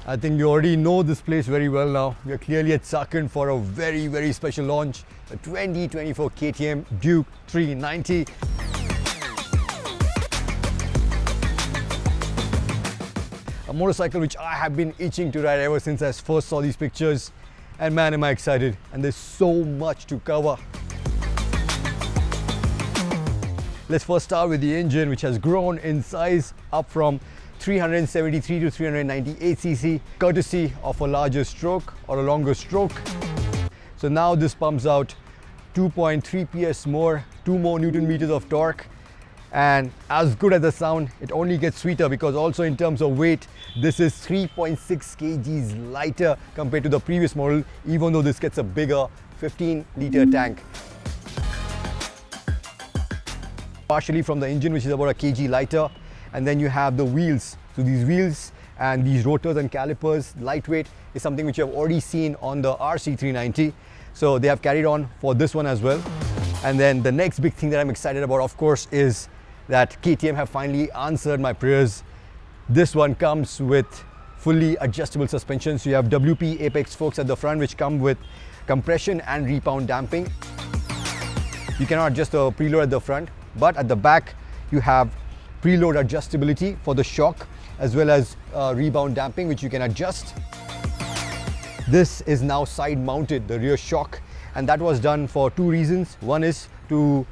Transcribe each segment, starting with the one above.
I think you already know this place very well now. We are clearly at Chakan for a very, very special launch, the 2024 KTM Duke 390. A motorcycle which I have been itching to ride ever since I first saw these pictures. And man, am I excited. And there's so much to cover. Let's first start with the engine, which has grown in size up from 373 to 398 cc, courtesy of a larger stroke or a longer stroke. So now this pumps out 2.3 PS more, 2 more Newton meters of torque. And as good as the sound, it only gets sweeter because also in terms of weight, this is 3.6 kgs lighter compared to the previous model, even though this gets a bigger 15-liter tank. Partially from the engine, which is about a kg lighter, and then you have the wheels. So these wheels and these rotors and calipers, lightweight, is something which you have already seen on the RC390. So they have carried on for this one as well. And then the next big thing that I'm excited about, of course, is that KTM have finally answered my prayers. This one comes with fully adjustable suspension. So you have WP Apex forks at the front, which come with compression and rebound damping. You cannot adjust the preload at the front, but at the back you have preload adjustability for the shock as well as rebound damping, which you can adjust. This is now side mounted, the rear shock, and that was done for two reasons. One is to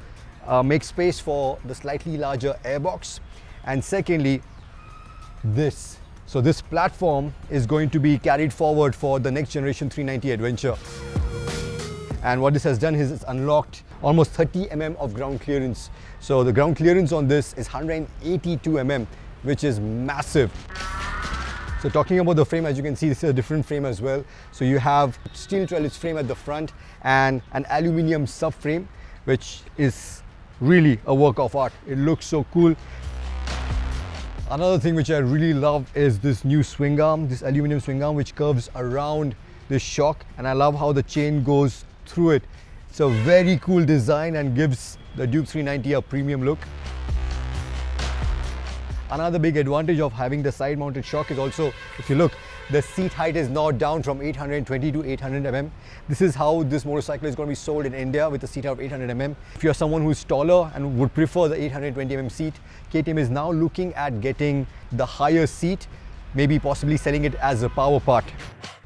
make space for the slightly larger airbox, and secondly, this. So this platform is going to be carried forward for the next generation 390 Adventure. And what this has done is it's unlocked almost 30 mm of ground clearance. So the ground clearance on this is 182 mm, which is massive. So talking about the frame, as you can see, this is a different frame as well. So you have steel trellis frame at the front and an aluminium subframe, which is really a work of art. It looks so cool. Another thing which I really love is this new swing arm, this aluminium swing arm, which curves around this shock, and I love how the chain goes through it. It's a very cool design and gives the Duke 390 a premium look. Another big advantage of having the side mounted shock is also, if you look, the seat height is now down from 820 to 800 mm. This is how this motorcycle is going to be sold in India, with a seat height of 800 mm. If you're someone who's taller and would prefer the 820 mm seat, KTM is now looking at getting the higher seat, maybe possibly selling it as a power part.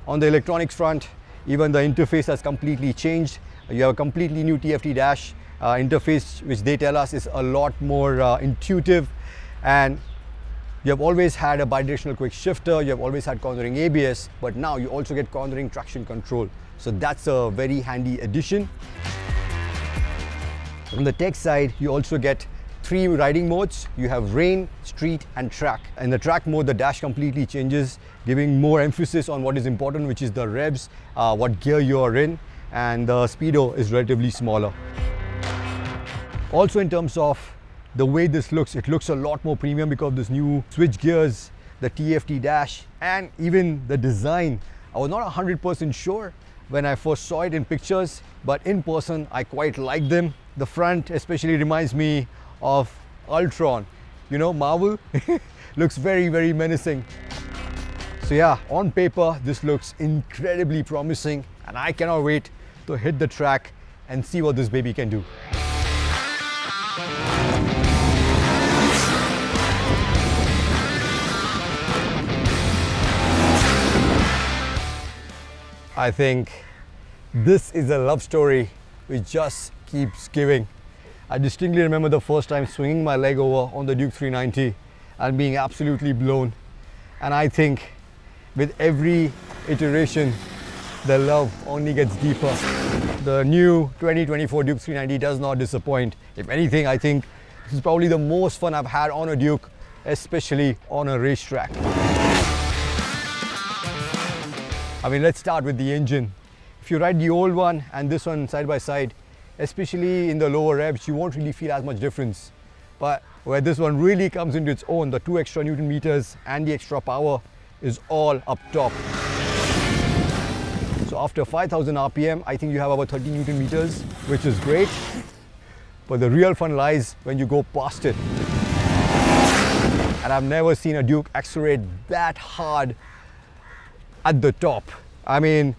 On the electronics front, even the interface has completely changed. You have a completely new TFT dash interface, which they tell us is a lot more intuitive, and you have always had a bidirectional quick shifter, you have always had cornering ABS, but now you also get cornering traction control. So that's a very handy addition. On the tech side, you also get 3 riding modes. You have rain, street and track. In the track mode, the dash completely changes, giving more emphasis on what is important, which is the revs, what gear you are in, and the speedo is relatively smaller. Also in terms of the way this looks, it looks a lot more premium because of this new switch gears, the TFT dash, and even the design. I was not 100% sure when I first saw it in pictures, but in person I quite like them. The front especially reminds me of Ultron, you know, Marvel. Looks very, very menacing. So yeah, on paper this looks incredibly promising, and I cannot wait to hit the track and see what this baby can do. I think this is a love story which just keeps giving. I distinctly remember the first time swinging my leg over on the Duke 390 and being absolutely blown. And I think with every iteration, the love only gets deeper. The new 2024 Duke 390 does not disappoint. If anything, I think this is probably the most fun I've had on a Duke, especially on a racetrack. I mean, let's start with the engine. If you ride the old one and this one side by side, especially in the lower revs, you won't really feel as much difference. But where this one really comes into its own, the 2 extra Newton meters and the extra power is all up top. So after 5,000 RPM, I think you have about 30 Newton meters, which is great. But the real fun lies when you go past it. And I've never seen a Duke accelerate that hard at the top. I mean,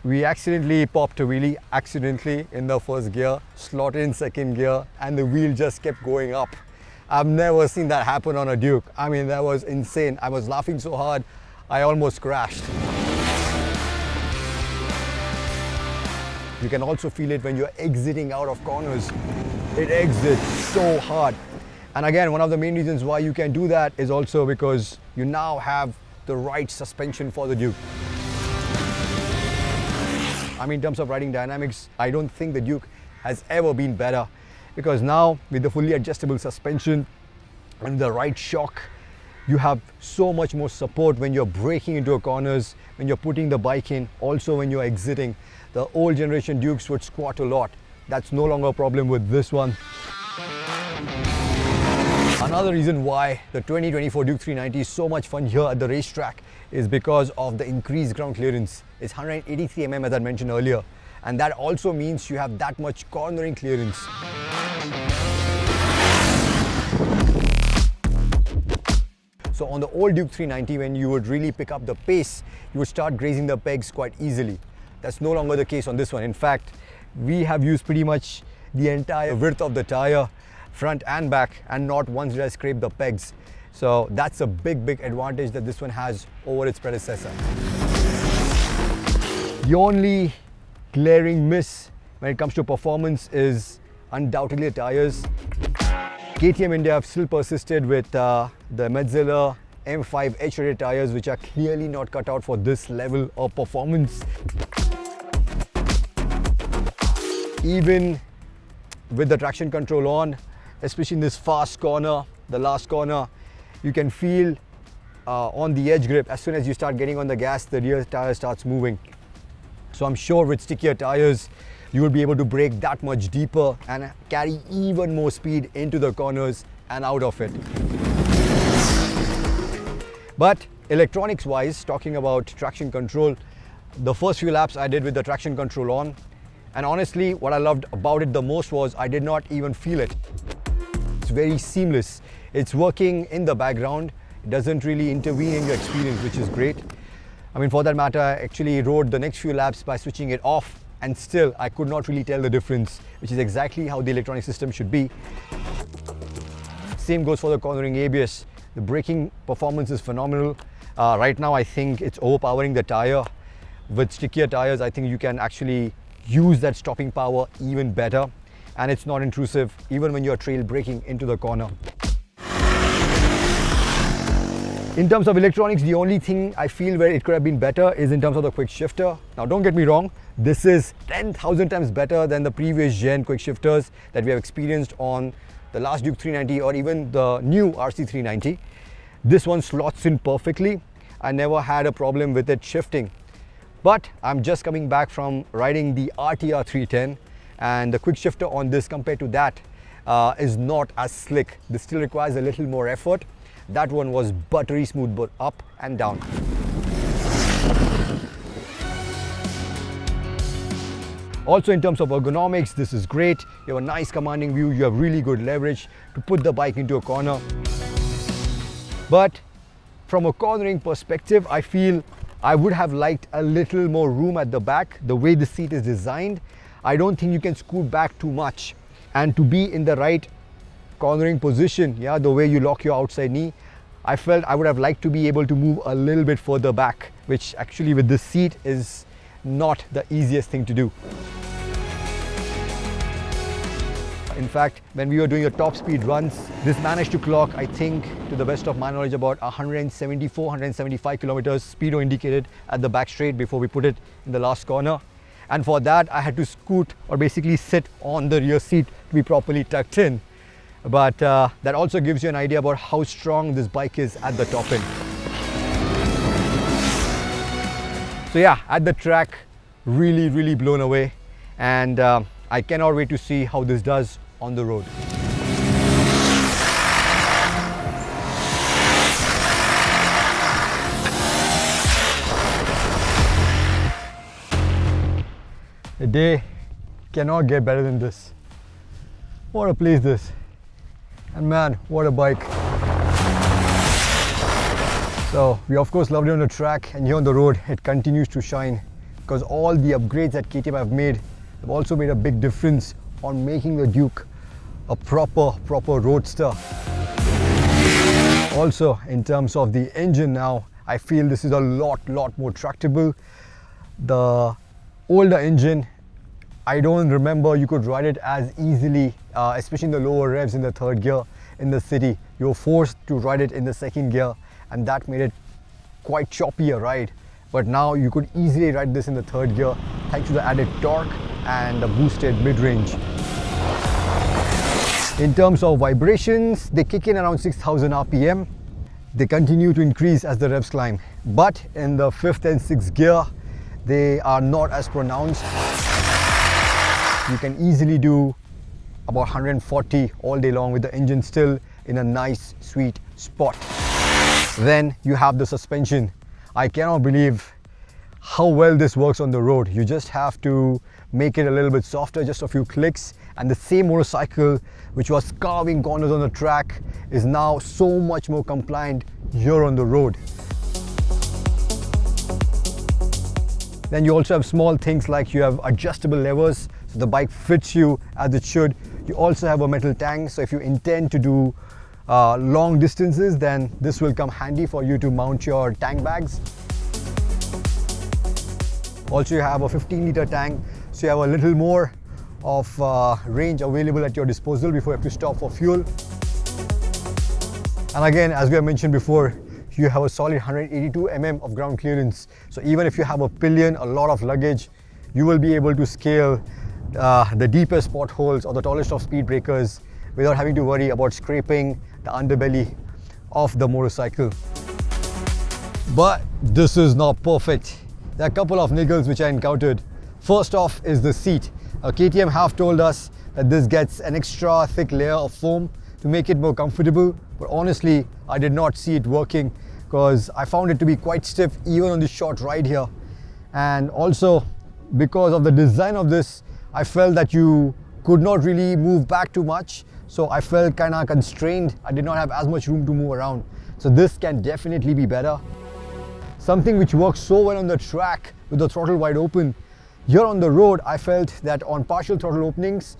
we accidentally popped a wheelie accidentally in the first gear, slotted in second gear, and the wheel just kept going up. I've never seen that happen on a Duke. I mean, that was insane. I was laughing so hard, I almost crashed. You can also feel it when you're exiting out of corners. It exits so hard. And again, one of the main reasons why you can do that is also because you now have the right suspension for the Duke. I mean, in terms of riding dynamics, I don't think the Duke has ever been better, because now with the fully adjustable suspension and the right shock, you have so much more support when you're braking into corners, when you're putting the bike in, also when you're exiting. The old generation Dukes would squat a lot. That's no longer a problem with this one. Another reason why the 2024 Duke 390 is so much fun here at the racetrack is because of the increased ground clearance. It's 183 mm as I mentioned earlier, and that also means you have that much cornering clearance. So on the old Duke 390, when you would really pick up the pace, you would start grazing the pegs quite easily. That's no longer the case on this one. In fact, we have used pretty much the entire width of the tire, front and back, and not once did I scrape the pegs. So that's a big advantage that this one has over its predecessor. The only glaring miss when it comes to performance is undoubtedly the tires. KTM India have still persisted with the Metzeler M5 H-rated tires, which are clearly not cut out for this level of performance. Even with the traction control on, especially in this fast corner, the last corner, you can feel on the edge grip, as soon as you start getting on the gas, the rear tire starts moving. So I'm sure with stickier tires, you will be able to brake that much deeper and carry even more speed into the corners and out of it. But electronics wise, talking about traction control, the first few laps I did with the traction control on, and honestly what I loved about it the most was I did not even feel it. It's very seamless. It's working in the background. It doesn't really intervene in your experience, which is great. I mean, for that matter, I actually rode the next few laps by switching it off, and still I could not really tell the difference, which is exactly how the electronic system should be. Same goes for the cornering ABS. The braking performance is phenomenal. Right now I think it's overpowering the tire. With stickier tires, I think you can actually use that stopping power even better, and it's not intrusive even when you're trail braking into the corner. In terms of electronics, the only thing I feel where it could have been better is in terms of the quick shifter. Now don't get me wrong, this is 10,000 times better than the previous gen quick shifters that we have experienced on the last Duke 390 or even the new RC 390. This one slots in perfectly. I never had a problem with it shifting. But I'm just coming back from riding the RTR 310, and the quick shifter on this compared to that is not as slick. This still requires a little more effort. That one was buttery smooth both up and down. Also in terms of ergonomics, this is great. You have a nice commanding view, you have really good leverage to put the bike into a corner. But from a cornering perspective, I feel I would have liked a little more room at the back. The way the seat is designed, I don't think you can scoot back too much. And to be in the right cornering position, yeah, the way you lock your outside knee, I felt I would have liked to be able to move a little bit further back, which actually with this seat is not the easiest thing to do. In fact, when we were doing the top speed runs, this managed to clock, I think, to the best of my knowledge, about 174, 175 kilometers speedo indicated at the back straight before we put it in the last corner. And for that, I had to scoot or basically sit on the rear seat to be properly tucked in. But that also gives you an idea about how strong this bike is at the top end. So yeah, at the track, really blown away, and I cannot wait to see how this does on the road. The day cannot get better than this. What a place this. And man, what a bike. So we of course loved it on the track, and here on the road it continues to shine because all the upgrades that KTM have made have also made a big difference on making the Duke a proper roadster. Also, in terms of the engine now, I feel this is a lot more tractable. The older engine, I don't remember you could ride it as easily, especially in the lower revs in the third gear in the city. You were forced to ride it in the second gear, and that made it quite choppy a ride. But now you could easily ride this in the third gear thanks to the added torque and the boosted mid-range. In terms of vibrations, they kick in around 6,000 RPM. They continue to increase as the revs climb. But in the fifth and sixth gear, they are not as pronounced. You can easily do about 140 all day long with the engine still in a nice, sweet spot. Then you have the suspension. I cannot believe how well this works on the road. You just have to make it a little bit softer, just a few clicks, and the same motorcycle which was carving corners on the track is now so much more compliant here on the road. Then you also have small things like you have adjustable levers, so the bike fits you as it should. You also have a metal tank, so if you intend to do long distances, then this will come handy for you to mount your tank bags. Also, you have a 15-litre tank, so you have a little more of range available at your disposal before you have to stop for fuel. And again, as we have mentioned before, you have a solid 182 mm of ground clearance. So even if you have a pillion, a lot of luggage, you will be able to scale the deepest potholes or the tallest of speed breakers without having to worry about scraping the underbelly of the motorcycle. But this is not perfect. There are a couple of niggles which I encountered. First off is the seat. KTM have told us that this gets an extra thick layer of foam to make it more comfortable, but honestly I did not see it working because I found it to be quite stiff even on this short ride here. And also because of the design of this, I felt that you could not really move back too much, so I felt kind of constrained. I did not have as much room to move around, so this can definitely be better. Something which works so well on the track with the throttle wide open, here on the road I felt that on partial throttle openings,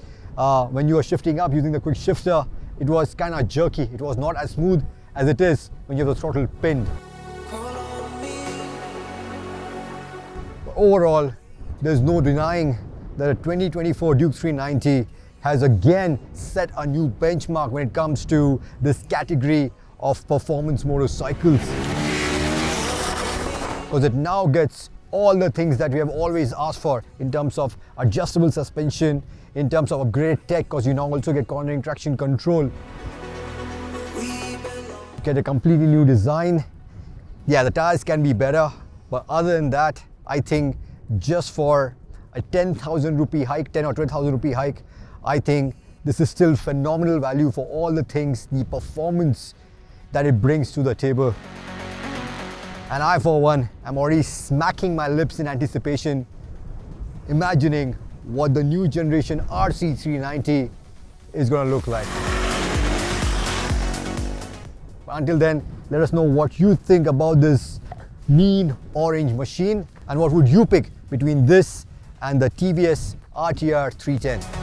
when you are shifting up using the quick shifter, it was kind of jerky. It was not as smooth as it is when you have the throttle pinned. But overall, there's no denying that a 2024 Duke 390 has again set a new benchmark when it comes to this category of performance motorcycles. Because it now gets all the things that we have always asked for in terms of adjustable suspension, in terms of upgraded tech, because you now also get cornering traction control. Get a completely new design. Yeah, the tires can be better, but other than that, I think just for a 10,000 rupee hike, 10 or 12,000 rupee hike, I think this is still phenomenal value for all the things, the performance that it brings to the table. And I, for one, am already smacking my lips in anticipation, imagining what the new generation RC390 is going to look like. But until then, let us know what you think about this mean orange machine, and what would you pick between this and the TVS RTR 310.